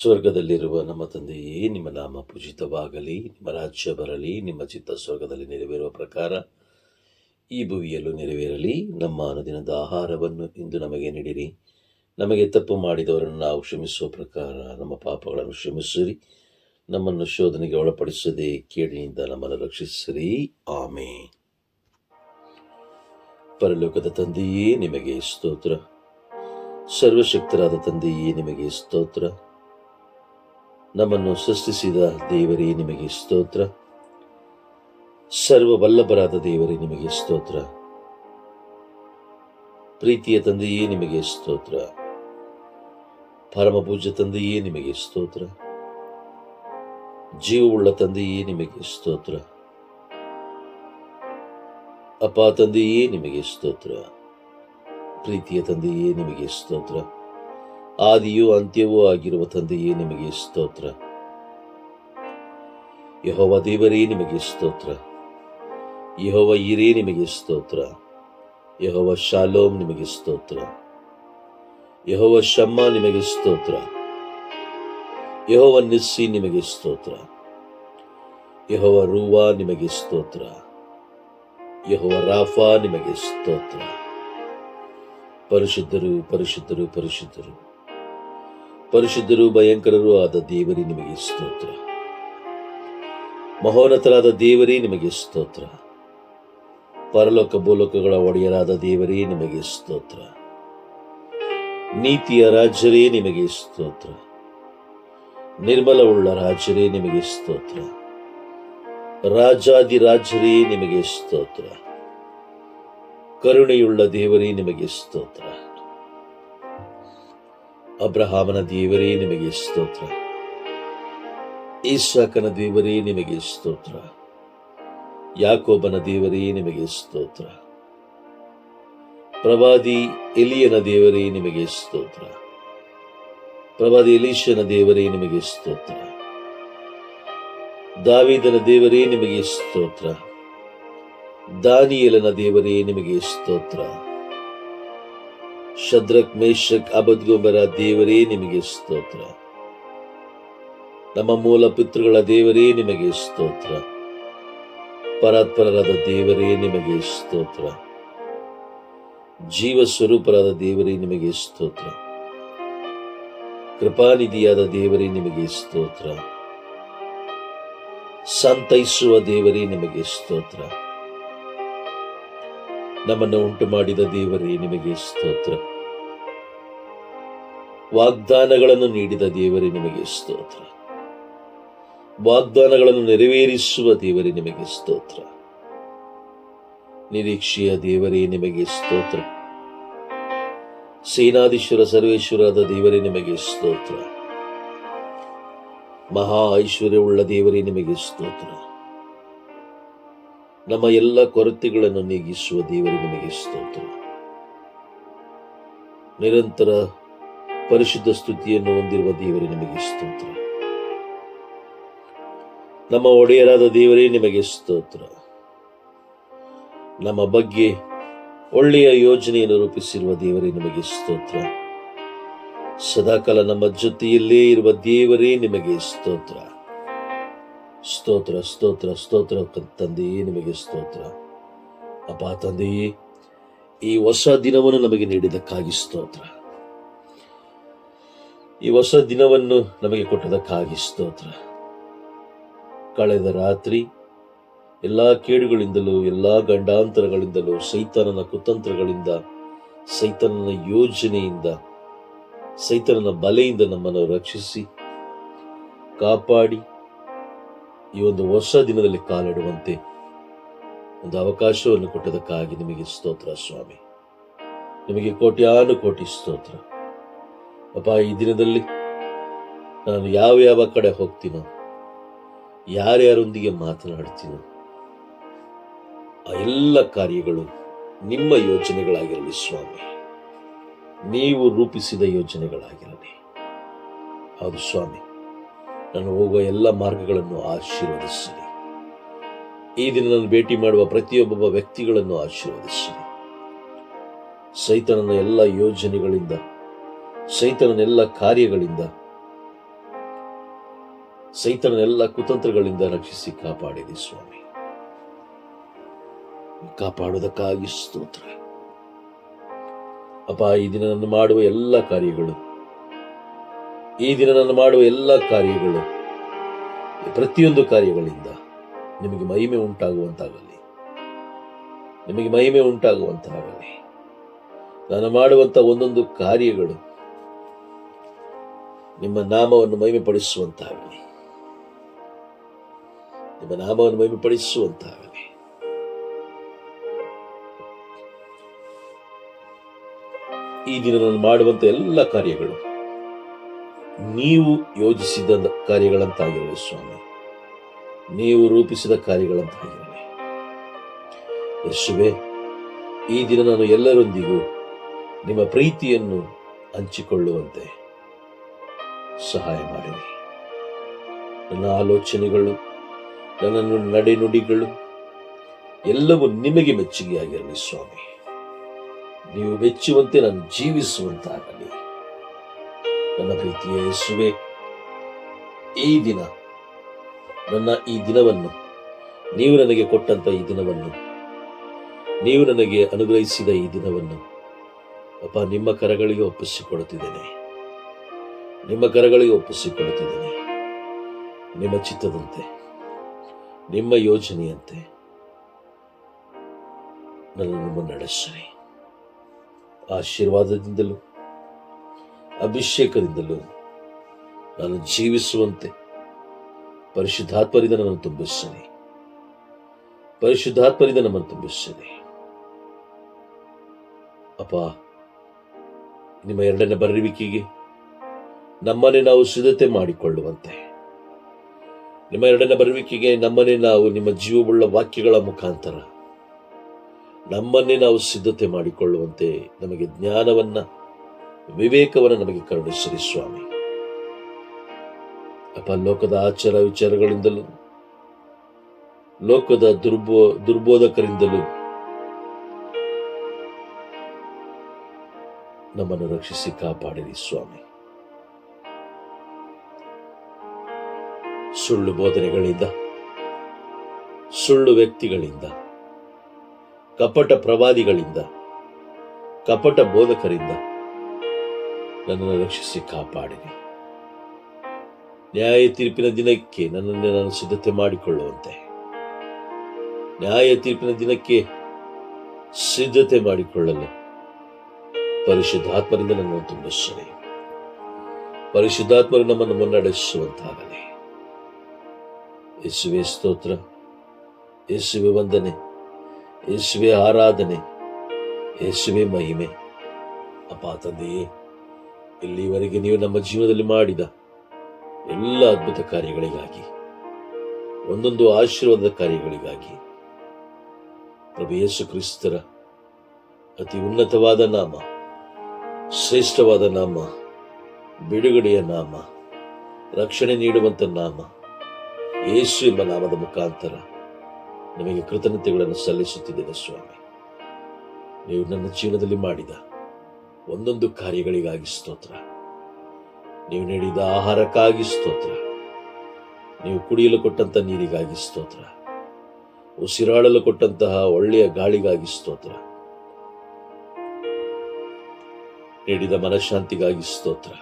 ಸ್ವರ್ಗದಲ್ಲಿರುವ ನಮ್ಮ ತಂದೆಯೇ, ನಿಮ್ಮ ನಾಮ ಪೂಜಿತವಾಗಲಿ, ನಿಮ್ಮ ರಾಜ್ಯ ಬರಲಿ, ನಿಮ್ಮ ಚಿತ್ತ ಸ್ವರ್ಗದಲ್ಲಿ ನೆರವೇರುವ ಪ್ರಕಾರ ಈ ಭುವಿಯಲ್ಲೂ ನೆರವೇರಲಿ. ನಮ್ಮ ಅನುದಿನದ ಆಹಾರವನ್ನು ಇಂದು ನಮಗೆ ನೀಡಿರಿ. ನಮಗೆ ತಪ್ಪು ಮಾಡಿದವರನ್ನು ನಾವು ಕ್ಷಮಿಸುವ ಪ್ರಕಾರ ನಮ್ಮ ಪಾಪಗಳನ್ನು ಕ್ಷಮಿಸಿರಿ. ನಮ್ಮನ್ನು ಶೋಧನೆಗೆ ಒಳಪಡಿಸದೆ ಕೇಡಿನಿಂದ ನಮ್ಮನ್ನು ರಕ್ಷಿಸಿರಿ. ಆಮೇನ್. ಪರಲೋಕದ ತಂದೆಯೇ, ನಿಮಗೆ ಸ್ತೋತ್ರ. ಸರ್ವಶಕ್ತರಾದ ತಂದೆಯೇ, ನಿಮಗೆ ಸ್ತೋತ್ರ. ನಮ್ಮನ್ನು ಸೃಷ್ಟಿಸಿದ ದೇವರೇ, ನಿಮಗೆ ಸ್ತೋತ್ರ. ಸರ್ವವಲ್ಲಭರಾದ ದೇವರೇ, ನಿಮಗೆ ಸ್ತೋತ್ರ. ಪ್ರೀತಿಯ ತಂದೆಯೇ, ನಿಮಗೆ ಸ್ತೋತ್ರ. ಪರಮಪೂಜ್ಯ ತಂದೆಯೇ, ನಿಮಗೆ ಸ್ತೋತ್ರ. ಜೀವವುಳ್ಳ ತಂದೆಯೇ, ನಿಮಗೆ ಸ್ತೋತ್ರ. ಅಪ್ಪ ತಂದೆಯೇ, ನಿಮಗೆ ಸ್ತೋತ್ರ. ಪ್ರೀತಿಯ ತಂದೆಯೇ, ನಿಮಗೆ ಸ್ತೋತ್ರ. ಆದಿಯೂ ಅಂತ್ಯವೂ ಆಗಿರುವ ತಂದೆಯೇ, ನಿಮಗೆ ಸ್ತೋತ್ರ. ಯೆಹೋವ ದೇವರೇ, ನಿಮಗೆ ಸ್ತೋತ್ರ. ಯೆಹೋವ ಈರೇ, ನಿಮಗೆ ಸ್ತೋತ್ರ. ಯೆಹೋವ ಶಾಲೋಮ್, ನಿಮಗೆ ಸ್ತೋತ್ರ. ಯೆಹೋವ ಶಮ್ಮ, ನಿಮಗೆ ಸ್ತೋತ್ರ. ಯೆಹೋವ ನಿಸ್ಸಿ, ನಿಮಗೆ ಸ್ತೋತ್ರ. ಯೆಹೋವ ರೂವಾ, ನಿಮಗೆ ಸ್ತೋತ್ರ. ಯೆಹೋವ ರಾಫಾ, ನಿಮಗೆ ಸ್ತೋತ್ರ. ಪರಿಶುದ್ಧರು, ಪರಿಶುದ್ಧರು, ಪರಿಶುದ್ಧರು, ಪರಿಶುದ್ಧರು, ಭಯಂಕರರೂ ಆದ ದೇವರೇ, ನಿಮಗೆ ಸ್ತೋತ್ರ. ಮಹೋನ್ನತರಾದ ದೇವರೇ, ನಿಮಗೆ ಸ್ತೋತ್ರ. ಪರಲೋಕ ಭೂಲೋಕಗಳ ಒಡೆಯರಾದ ದೇವರೇ, ನಿಮಗೆ ಸ್ತೋತ್ರ. ನೀತಿಯ ರಾಜರೇ, ನಿಮಗೆ ಸ್ತೋತ್ರ. ನಿರ್ಮಲವುಳ್ಳ ರಾಜರೇ, ನಿಮಗೆ ಸ್ತೋತ್ರ. ರಾಜಾದಿರಾಜರೇ, ನಿಮಗೆ ಸ್ತೋತ್ರ. ಕರುಣೆಯುಳ್ಳ ದೇವರೇ, ನಿಮಗೆ ಸ್ತೋತ್ರ. ಅಬ್ರಹಾಮನ ದೇವರೇ, ನಿಮಗೆ ಸ್ತೋತ್ರ. ಇಸಾಕನ ದೇವರೇ, ನಿಮಗೆ ಸ್ತೋತ್ರ. ಯಾಕೋಬನ ದೇವರೇ, ನಿಮಗೆ ಸ್ತೋತ್ರ. ಪ್ರವಾದಿ ಎಲಿಯನ ದೇವರೇ, ನಿಮಗೆ ಸ್ತೋತ್ರ. ಪ್ರವಾದಿ ಎಲೀಷನ ದೇವರೇ, ನಿಮಗೆ ಸ್ತೋತ್ರ. ದಾವೀದನ ದೇವರೇ, ನಿಮಗೆ ಸ್ತೋತ್ರ. ದಾನಿಯೇಲನ ದೇವರೇ, ನಿಮಗೆ ಸ್ತೋತ್ರ. ಶದ್ರಕ್, ಮೇಷಕ್, ಅಬದ್ಗೋಬರ ದೇವರೇ, ನಿಮಗೆ ಸ್ತೋತ್ರ. ನಮ್ಮ ಮೂಲ ಪಿತೃಗಳ ದೇವರೇ, ನಿಮಗೆ ಸ್ತೋತ್ರ. ಪರಾತ್ಪರರಾದ ದೇವರೇ, ನಿಮಗೆ ಸ್ತೋತ್ರ. ಜೀವ ಸ್ವರೂಪರಾದ ದೇವರೇ, ನಿಮಗೆ ಸ್ತೋತ್ರ. ಕೃಪಾನಿಧಿಯಾದ ದೇವರೇ, ನಿಮಗೆ ಸ್ತೋತ್ರ. ಸಂತೈಸುವ ದೇವರೇ, ನಿಮಗೆ ಸ್ತೋತ್ರ. ನಮ್ಮನ್ನು ಉಂಟು ಮಾಡಿದ ದೇವರೇ, ನಿಮಗೆ ಸ್ತೋತ್ರ. ವಾಗ್ದಾನಗಳನ್ನು ನೀಡಿದ ದೇವರೇ, ನಿಮಗೆ ಸ್ತೋತ್ರ. ವಾಗ್ದಾನಗಳನ್ನು ನೆರವೇರಿಸುವ ದೇವರೇ, ನಿಮಗೆ ಸ್ತೋತ್ರ. ನಿರೀಕ್ಷೆಯ ದೇವರೇ, ನಿಮಗೆ ಸ್ತೋತ್ರ. ಸೇನಾಧೀಶ್ವರ ಸರ್ವೇಶ್ವರಾದ ದೇವರೇ, ನಿಮಗೆ ಸ್ತೋತ್ರ. ಮಹಾ ಐಶ್ವರ್ಯವುಳ್ಳ ದೇವರೇ, ನಿಮಗೆ ಸ್ತೋತ್ರ. ನಮ್ಮ ಎಲ್ಲ ಕೊರತೆಗಳನ್ನು ನೀಗಿಸುವ ದೇವರೇ, ನಿಮಗೆ ಸ್ತೋತ್ರ. ನಿರಂತರ ಪರಿಶುದ್ಧ ಸ್ತುತಿಯನ್ನು ಹೊಂದಿರುವ ದೇವರೇ, ನಿಮಗೆ ಸ್ತೋತ್ರ. ನಮ್ಮ ಒಡೆಯರಾದ ದೇವರೇ, ನಿಮಗೆ ಸ್ತೋತ್ರ. ನಮ್ಮ ಬಗ್ಗೆ ಒಳ್ಳೆಯ ಯೋಜನೆಯನ್ನು ರೂಪಿಸಿರುವ ದೇವರೇ, ನಿಮಗೆ ಸ್ತೋತ್ರ. ಸದಾಕಾಲ ನಮ್ಮ ಜೊತೆಯಲ್ಲೇ ಇರುವ ದೇವರೇ, ನಿಮಗೆ ಸ್ತೋತ್ರ. ಸ್ತೋತ್ರ, ಸ್ತೋತ್ರ, ಸ್ತೋತ್ರ ತಂದೆಯೇ, ನಿಮಗೆ ಸ್ತೋತ್ರ. ಅಪ್ಪ ತಂದೆಯೇ, ಈ ಹೊಸ ದಿನವನ್ನು ನಮಗೆ ನೀಡಿದಕ್ಕಾಗಿ ಸ್ತೋತ್ರ. ಈ ಹೊಸ ದಿನವನ್ನು ನಮಗೆ ಕೊಟ್ಟದಕ್ಕಾಗಿ ಸ್ತೋತ್ರ. ಕಳೆದ ರಾತ್ರಿ ಎಲ್ಲಾ ಕೇಡುಗಳಿಂದಲೂ, ಎಲ್ಲಾ ಗಂಡಾಂತರಗಳಿಂದಲೂ, ಸೈತಾನನ ಕುತಂತ್ರಗಳಿಂದ, ಸೈತಾನನ ಯೋಜನೆಯಿಂದ, ಸೈತಾನನ ಬಲೆಯಿಂದ ನಮ್ಮನ್ನು ರಕ್ಷಿಸಿ ಕಾಪಾಡಿ ಈ ಒಂದು ಹೊಸ ದಿನದಲ್ಲಿ ಕಾಲಿಡುವಂತೆ ಒಂದು ಅವಕಾಶವನ್ನು ಕೊಟ್ಟದಕ್ಕಾಗಿ ನಿಮಗೆ ಸ್ತೋತ್ರ ಸ್ವಾಮಿ. ನಿಮಗೆ ಕೋಟ್ಯಾನು ಕೋಟಿ ಸ್ತೋತ್ರ. ಅಪ್ಪ, ಈ ದಿನದಲ್ಲಿ ನಾನು ಯಾವ ಕಡೆ ಹೋಗ್ತೀನೋ, ಯಾರ್ಯಾರೊಂದಿಗೆ ಮಾತನಾಡ್ತೀನೋ, ಆ ಎಲ್ಲ ಕಾರ್ಯಗಳು ನಿಮ್ಮ ಯೋಜನೆಗಳಾಗಿರಲಿ ಸ್ವಾಮಿ. ನೀವು ರೂಪಿಸಿದ ಯೋಜನೆಗಳಾಗಿರಲಿ. ಹೌದು ಸ್ವಾಮಿ, ನಾನು ಹೋಗುವ ಎಲ್ಲ ಮಾರ್ಗಗಳನ್ನು ಆಶೀರ್ವದಿಸಿರಿ. ಈ ದಿನ ನಾನು ಭೇಟಿ ಮಾಡುವ ಪ್ರತಿಯೊಬ್ಬ ವ್ಯಕ್ತಿಗಳನ್ನು ಆಶೀರ್ವದಿಸಿರಿ. ಸೈತಾನನ ಎಲ್ಲ ಯೋಜನೆಗಳಿಂದ, ಸೈತಾನನ ಎಲ್ಲ ಕಾರ್ಯಗಳಿಂದ ಸೈತನ ಎಲ್ಲ ಕುತಂತ್ರಗಳಿಂದ ರಕ್ಷಿಸಿ ಕಾಪಾಡಿರಿ ಸ್ವಾಮಿ. ಕಾಪಾಡುವುದಕ್ಕಾಗಿ ಸ್ತೋತ್ರ ಅಪ್ಪ. ಈ ದಿನ ನಾನು ಮಾಡುವ ಎಲ್ಲ ಕಾರ್ಯಗಳು, ಪ್ರತಿಯೊಂದು ಕಾರ್ಯಗಳಿಂದ ನಿಮಗೆ ಮಹಿಮೆ ಉಂಟಾಗುವಂತಾಗಲಿ. ನಾನು ಮಾಡುವಂತ ಒಂದೊಂದು ಕಾರ್ಯಗಳು ನಿಮ್ಮ ನಾಮವನ್ನು ಮಹಿಮೆಪಡಿಸುವಂತಾಗಲಿ. ಈ ದಿನ ನಾನು ಮಾಡುವಂತ ಎಲ್ಲ ಕಾರ್ಯಗಳು ನೀವು ಯೋಜಿಸಿದ ಕಾರ್ಯಗಳಂತಾಗಿರಲಿ ಸ್ವಾಮಿ. ನೀವು ರೂಪಿಸಿದ ಕಾರ್ಯಗಳಂತಾಗಿರಲಿ ಯೇಸುವೇ. ಈ ದಿನ ನಾನು ಎಲ್ಲರೊಂದಿಗೂ ನಿಮ್ಮ ಪ್ರೀತಿಯನ್ನು ಹಂಚಿಕೊಳ್ಳುವಂತೆ ಸಹಾಯ ಮಾಡಿರಿ. ನನ್ನ ಆಲೋಚನೆಗಳು, ನನ್ನ ನಡೆನುಡಿಗಳು ಎಲ್ಲವೂ ನಿಮಗೆ ಮೆಚ್ಚುಗೆಯಾಗಿರಲಿ ಸ್ವಾಮಿ. ನೀವು ಮೆಚ್ಚುವಂತೆ ನಾನು ಜೀವಿಸುವಂತಾಗಲಿ. ನನ್ನ ಪ್ರೀತಿಯ ಯೇಸುವೇ, ಈ ದಿನವನ್ನು ನೀವು ನನಗೆ ಕೊಟ್ಟಂತ ಈ ದಿನವನ್ನು, ನೀವು ನನಗೆ ಅನುಗ್ರಹಿಸಿದ ಈ ದಿನವನ್ನು ಅಪ್ಪ ನಿಮ್ಮ ಕರಗಳಿಗೆ ಒಪ್ಪಿಸಿಕೊಡುತ್ತಿದ್ದೇನೆ. ನಿಮ್ಮ ಚಿತ್ತದಂತೆ, ನಿಮ್ಮ ಯೋಜನೆಯಂತೆ ನನ್ನನ್ನು ಮುನ್ನಡೆಸಿರಿ. ಆಶೀರ್ವಾದದಿಂದಲೂ ಅಭಿಷೇಕದಿಂದಲೂ ನಾನು ಜೀವಿಸುವಂತೆ ಪರಿಶುದ್ಧಾತ್ಮರಿಂದ ನಮ್ಮನ್ನು ತುಂಬಿಸಿರಿ. ಅಪ್ಪ, ನಿಮ್ಮ ಎರಡನೇ ಬರುವಿಕೆಗೆ ನಮ್ಮನ್ನೇ ನಾವು ಸಿದ್ಧತೆ ಮಾಡಿಕೊಳ್ಳುವಂತೆ, ನಿಮ್ಮ ಜೀವವುಳ್ಳ ವಾಕ್ಯಗಳ ಮುಖಾಂತರ ನಮ್ಮನ್ನೇ ನಾವು ಸಿದ್ಧತೆ ಮಾಡಿಕೊಳ್ಳುವಂತೆ ನಮಗೆ ಜ್ಞಾನವನ್ನ, ವಿವೇಕವನ್ನು ನಮಗೆ ಕರುಣಿಸಿರಿ ಸ್ವಾಮಿ. ಅಪ್ಪ, ಲೋಕದ ಆಚಾರ ವಿಚಾರಗಳಿಂದಲೂ, ಲೋಕದ ದುರ್ಬೋಧಕರಿಂದಲೂ ನಮ್ಮನ್ನು ರಕ್ಷಿಸಿ ಕಾಪಾಡಿರಿ ಸ್ವಾಮಿ. ಸುಳ್ಳು ಬೋಧನೆಗಳಿಂದ, ಸುಳ್ಳು ವ್ಯಕ್ತಿಗಳಿಂದ, ಕಪಟ ಪ್ರವಾದಿಗಳಿಂದ, ಕಪಟ ಬೋಧಕರಿಂದ ನನ್ನನ್ನು ರಕ್ಷಿಸಿ ಕಾಪಾಡಿರಿ. ನ್ಯಾಯ ತೀರ್ಪಿನ ದಿನಕ್ಕೆ ನನ್ನನ್ನು ನಾನು ಸಿದ್ಧತೆ ಮಾಡಿಕೊಳ್ಳುವಂತೆ, ಸಿದ್ಧತೆ ಮಾಡಿಕೊಳ್ಳಲು ಪರಿಶುದ್ಧಾತ್ಮರಿಂದ ನನ್ನನ್ನು ತುಂಬಿಸಿರಿ. ಪರಿಶುದ್ಧಾತ್ಮರು ನಮ್ಮನ್ನು ಮುನ್ನಡೆಸುವಂತಾಗಲಿ. ಯೇಸುವೆ ಸ್ತೋತ್ರ, ಯೇಸುವೆ ವಂದನೆ, ಯೇಸುವೆ ಆರಾಧನೆ, ಯೇಸುವೆ ಮಹಿಮೆ. ಅಪ್ಪ ತಂದೆಯೇ, ಇಲ್ಲಿವರೆಗೆ ನೀವು ನಮ್ಮ ಜೀವನದಲ್ಲಿ ಮಾಡಿದ ಎಲ್ಲ ಅದ್ಭುತ ಕಾರ್ಯಗಳಿಗಾಗಿ, ಒಂದೊಂದು ಆಶೀರ್ವಾದದ ಕಾರ್ಯಗಳಿಗಾಗಿ ಪ್ರಭು ಯೇಸು ಕ್ರಿಸ್ತರ ಅತಿ ಉನ್ನತವಾದ ನಾಮ, ಶ್ರೇಷ್ಠವಾದ ನಾಮ, ಬಿಡುಗಡೆಯ ನಾಮ, ರಕ್ಷಣೆ ನೀಡುವಂತ ನಾಮ ಯೇಸು ಎಂಬ ನಾಮದ ಮುಖಾಂತರ ನಿಮಗೆ ಕೃತಜ್ಞತೆಗಳನ್ನು ಸಲ್ಲಿಸುತ್ತಿದ್ದೇನೆ ಸ್ವಾಮಿ. ನೀವು ನನ್ನ ಜೀವನದಲ್ಲಿ ಮಾಡಿದ ಒಂದೊಂದು ಕಾರ್ಯಗಳಿಗಾಗಿ ಸ್ತೋತ್ರ. ನೀವು ನೀಡಿದ ಆಹಾರಕ್ಕಾಗಿ ಸ್ತೋತ್ರ. ನೀವು ಕುಡಿಯಲು ಕೊಟ್ಟಂತ ನೀರಿಗಾಗಿ ಸ್ತೋತ್ರ. ಉಸಿರಾಡಲು ಕೊಟ್ಟಂತಹ ಒಳ್ಳೆಯ ಗಾಳಿಗಾಗಿ ಸ್ತೋತ್ರ. ನೀಡಿದ ಮನಃಶಾಂತಿಗಾಗಿ ಸ್ತೋತ್ರ.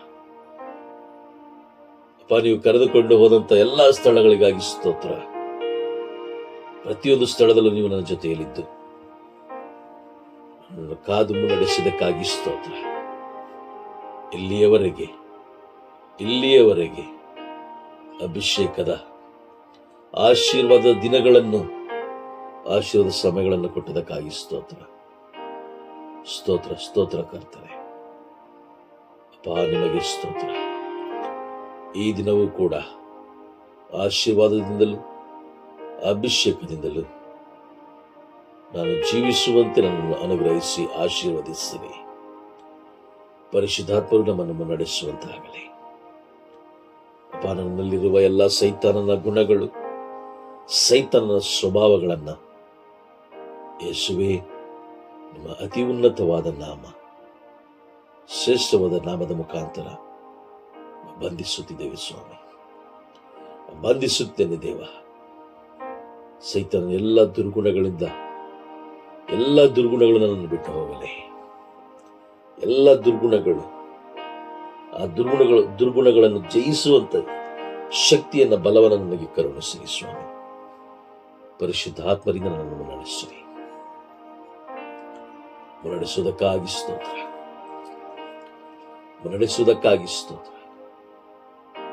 ಅಪ್ಪ, ನೀವು ಕರೆದುಕೊಂಡು ಹೋದಂತ ಎಲ್ಲಾ ಸ್ಥಳಗಳಿಗಾಗಿ ಸ್ತೋತ್ರ. ಪ್ರತಿಯೊಂದು ಸ್ಥಳದಲ್ಲೂ ನೀವು ನನ್ನ ಜೊತೆಯಲ್ಲಿದ್ದು ನನ್ನನ್ನು ಕಾದು ಮುನ್ನಡೆಸಿದಕ್ಕಾಗಿ ಸ್ತೋತ್ರ. ಇಲ್ಲಿಯವರೆಗೆ ಅಭಿಷೇಕದ ಆಶೀರ್ವಾದ ದಿನಗಳನ್ನು, ಆಶೀರ್ವಾದ ಸಮಯಗಳನ್ನು ಕೊಟ್ಟದಕ್ಕಾಗಿ ಸ್ತೋತ್ರ. ಕರ್ತನೆ. ಅಪ್ಪ, ನಿಮಗೆ ಸ್ತೋತ್ರ. ಈ ದಿನವೂ ಕೂಡ ಆಶೀರ್ವಾದದಿಂದಲೂ ಅಭಿಷೇಕದಿಂದಲೂ ನಾನು ಜೀವಿಸುವಂತೆ ನನ್ನನ್ನು ಅನುಗ್ರಹಿಸಿ ಆಶೀರ್ವದಿಸಿರಿ. ಪರಿಶುದ್ಧಾತ್ಮರು ನಮ್ಮನ್ನು ಮುನ್ನಡೆಸುವಂತಾಗಲಿ. ಅಪ್ಪ, ನನ್ನಲ್ಲಿರುವ ಎಲ್ಲ ಸೈತಾನನ ಗುಣಗಳು, ಸೈತಾನನ ಸ್ವಭಾವಗಳನ್ನ ಯೇಸುವೇ ನಿಮ್ಮ ಅತಿ ಉನ್ನತವಾದ ನಾಮ, ಶ್ರೇಷ್ಠವಾದ ನಾಮದ ಮುಖಾಂತರ ಬಂಧಿಸುತ್ತಿದ್ದೇವೆ ಸ್ವಾಮಿ. ಬಂಧಿಸುತ್ತೇನೆ ದೇವ. ಸೈತನ ಎಲ್ಲ ದುರ್ಗುಣಗಳಿಂದ ಎಲ್ಲ ದುರ್ಗುಣಗಳು ನನ್ನನ್ನು ಬಿಟ್ಟು ಹೋಗಲಿ. ಎಲ್ಲ ದುರ್ಗುಣಗಳು, ಆ ದುರ್ಗುಣಗಳನ್ನು ಜಯಿಸುವಂತ ಶಕ್ತಿಯನ್ನ, ಬಲವನ್ನು ನನಗೆ ಕರುಣಿಸಿರಿ ಸ್ವಾಮಿ. ಪರಿಶುದ್ಧ ಆತ್ಮರಿಂದ ನನ್ನನ್ನು ಮುನ್ನಡೆಸಿರಿ. ಮುನ್ನಡೆಸುವುದಕ್ಕಾಗಿ ಸ್ತೋತ್ರ, ಮುನ್ನಡೆಸುವುದಕ್ಕಾಗಿ ಸ್ತೋತ್ರ.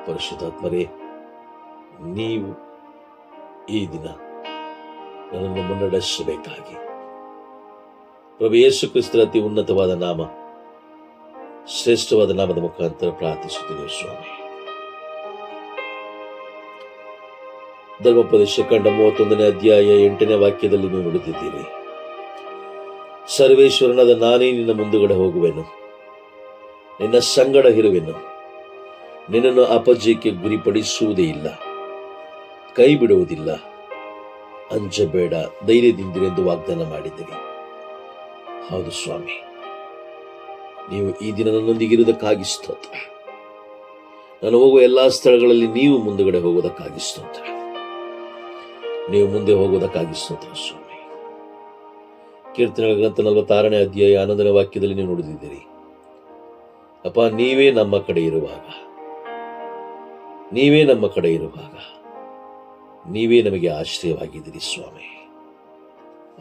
ಪರಿಶುದ್ಧಾತ್ಮರೇ, ನೀವು ಈ ದಿನ ನನ್ನನ್ನು ಮುನ್ನಡೆಸಬೇಕಾಗಿ ಪ್ರಭು ಯೇಸು ಕ್ರಿಸ್ತರ ಅತಿ ಉನ್ನತವಾದ ನಾಮ, ಶ್ರೇಷ್ಠವಾದ ನಾಮದ ಮುಖಾಂತರ ಪ್ರಾರ್ಥಿಸುತ್ತಿದ್ದೇವೆ ಸ್ವಾಮಿ. ಧರ್ಮೋಪದೇಶ ಕಂಡ 31ನೇ ಅಧ್ಯಾಯ 8ನೇ ವಾಕ್ಯದಲ್ಲಿ ನೀವು ನುಡಿದಿದ್ದೀರಿ, ಸರ್ವೇಶ್ವರನಾದ ನಾನೇ ನಿನ್ನ ಮುಂದುಗಡೆ ಹೋಗುವೆನು, ನಿನ್ನ ಸಂಗಡ ಇರುವೆನು, ನಿನ್ನನ್ನು ಅಪಜಯಕ್ಕೆ ಗುರಿಪಡಿಸುವುದೇ ಇಲ್ಲ, ಕೈ ಬಿಡುವುದಿಲ್ಲ, ಅಂಜಬೇಡ, ಧೈರ್ಯದಿಂದಿರೆಂದು ವಾಗ್ದಾನ ಮಾಡಿದ್ದೀರಿ. ಹೌದು ಸ್ವಾಮಿ, ನೀವು ಈ ದಿನ ನನ್ನೊಂದಿಗಿರುವುದಕ್ಕಾಗಿ ಸ್ತೋತ್ರ. ನಾನು ಹೋಗುವ ಎಲ್ಲಾ ಸ್ಥಳಗಳಲ್ಲಿ ನೀವು ಮುಂದುಗಡೆ ಹೋಗುವುದಕ್ಕಾಗಿ ಸ್ತೋತ್ರ. ನೀವು ಮುಂದೆ ಹೋಗುವುದಕ್ಕಾಗಿ ಸ್ತೋತ್ರ ಸ್ವಾಮಿ. ಕೀರ್ತನೆಗಳ ಗ್ರಂಥ 46ನೇ ಅಧ್ಯಾಯ 11ನೇ ವಾಕ್ಯದಲ್ಲಿ ನೀವು ನುಡಿದಿದ್ದೀರಿ, ಅಪ್ಪ, ನೀವೇ ನಮ್ಮ ಕಡೆ ಇರುವಾಗ, ನೀವೇ ನಮ್ಮ ಕಡೆ ಇರುವಾಗ ನೀವೇ ನಮಗೆ ಆಶ್ರಯವಾಗಿದ್ದೀರಿ ಸ್ವಾಮಿ.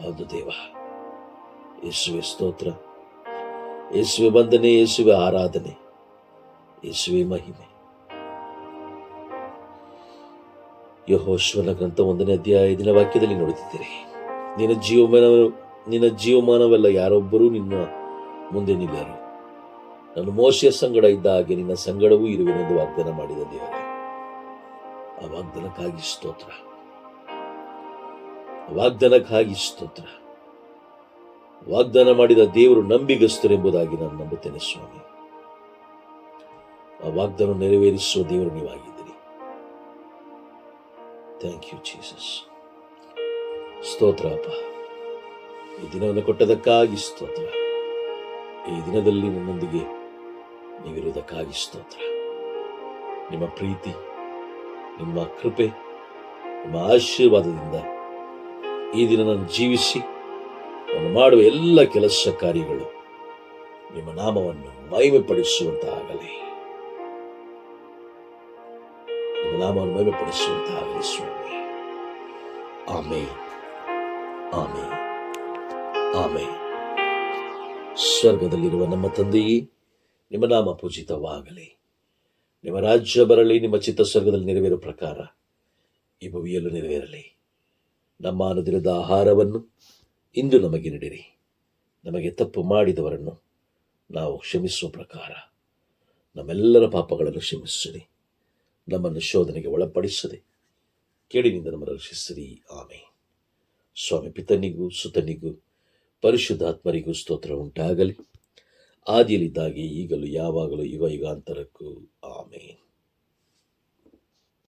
ಹೌದು ದೇವ. ಯೇಸುವೆ ಸ್ತೋತ್ರ, ಯೇಸುವೆ ವಂದನೆ, ಯೇಸುವೆ ಆರಾಧನೆ, ಯೇಸುವೆ ಮಹಿಮೆ. ಯೆಹೋಶುವನ ಗ್ರಂಥ 1ನೇ ಅಧ್ಯಾಯ 5ನೇ ವಾಕ್ಯದಲ್ಲಿ ನೋಡುತ್ತಿದ್ದೀರಿ, ನಿನ್ನ ಜೀವಮಾನವೆಲ್ಲ ಯಾರೊಬ್ಬರೂ ನಿನ್ನ ಮುಂದೆ ನಿಲ್ಲರು, ನಾನು ಮೋಶೆಯ ಸಂಗಡ ಇದ್ದ ಹಾಗೆ ನಿನ್ನ ಸಂಗಡವೂ ಇರುವೆನೆಂದು ವಾಗ್ದಾನ ಮಾಡಿದ ದೇವರೇ, ಆ ವಾಗ್ದಾನಕ್ಕಾಗಿ ಸ್ತೋತ್ರ, ವಾಗ್ದಾನಕ್ಕಾಗಿ ಸ್ತೋತ್ರ. ವಾಗ್ದಾನ ಮಾಡಿದ ದೇವರು ನಂಬಿಗಸ್ತರೆಂಬುದಾಗಿ ನಾನು ನಂಬುತ್ತೇನೆ ಸ್ವಾಮಿ. ಆ ವಾಗ್ದಾನ ನೆರವೇರಿಸುವ ದೇವರು ನೀವಾಗಿದ್ದೀರಿ. Thank you Jesus. ಸ್ತೋತ್ರ ಅಪ್ಪ, ಈ ದಿನವನ್ನು ಕೊಟ್ಟದಕ್ಕಾಗಿ ಸ್ತೋತ್ರ. ಈ ದಿನದಲ್ಲಿ ನನ್ನೊಂದಿಗೆ ನೀವಿರುವುದಕ್ಕಾಗಿ ಸ್ತೋತ್ರ. ನಿಮ್ಮ ಪ್ರೀತಿ, ನಿಮ್ಮ ಕೃಪೆ, ನಿಮ್ಮ ಆಶೀರ್ವಾದದಿಂದ ಈ ದಿನ ನಾನು ಜೀವಿಸಿ ನಾನು ಮಾಡುವ ಎಲ್ಲ ಕೆಲಸ ಕಾರ್ಯಗಳು ನಿಮ್ಮ ನಾಮವನ್ನು ಮಹಿಮೆಪಡಿಸುವಂತಾಗಲಿ, ನಿಮ್ಮ ನಾಮವನ್ನು ಮಹಿಮೆಪಡಿಸುವಂತಾಗಲಿ ಸ್ವಾಮಿ. ಆಮೇನ್, ಆಮೇನ್, ಆಮೇನ್. ಸ್ವರ್ಗದಲ್ಲಿರುವ ನಮ್ಮ ತಂದೆಯೇ, ನಿಮ್ಮ ನಾಮ ಪೂಜಿತವಾಗಲಿ, ನಿಮ್ಮ ರಾಜ್ಯ ಬರಲಿ, ನಿಮ್ಮ ಚಿತ್ತ ಸ್ವರ್ಗದಲ್ಲಿ ನೆರವೇರುವ ಪ್ರಕಾರ ಈ ಭೂಮಿಯಲ್ಲೂ ನೆರವೇರಲಿ. ನಮ್ಮ ಅನುದಿನದ ಆಹಾರವನ್ನು ಇಂದು ನಮಗೆ ನೀಡಿರಿ. ನಮಗೆ ತಪ್ಪು ಮಾಡಿದವರನ್ನು ನಾವು ಕ್ಷಮಿಸುವ ಪ್ರಕಾರ ನಮ್ಮೆಲ್ಲರ ಪಾಪಗಳನ್ನು ಕ್ಷಮಿಸಿರಿ. ನಮ್ಮನ್ನು ಶೋಧನೆಗೆ ಒಳಪಡಿಸದೆ ಕೇಡಿನಿಂದ ನಮ್ಮನ್ನು ರಕ್ಷಿಸಿರಿ. ಆಮೇನ್. ಸ್ವಾಮಿ ಪಿತನಿಗೂ ಸುತನಿಗೂ ಪರಿಶುದ್ಧಾತ್ಮರಿಗೂ ಸ್ತೋತ್ರ ಉಂಟಾಗಲಿ, ಆದಿಯಲ್ಲಿದ್ದಾಗೆ ಈಗಲೂ ಯಾವಾಗಲೂ ಯುಗ ಯುಗಾಂತರಕ್ಕೂ. ಆಮೇನ್.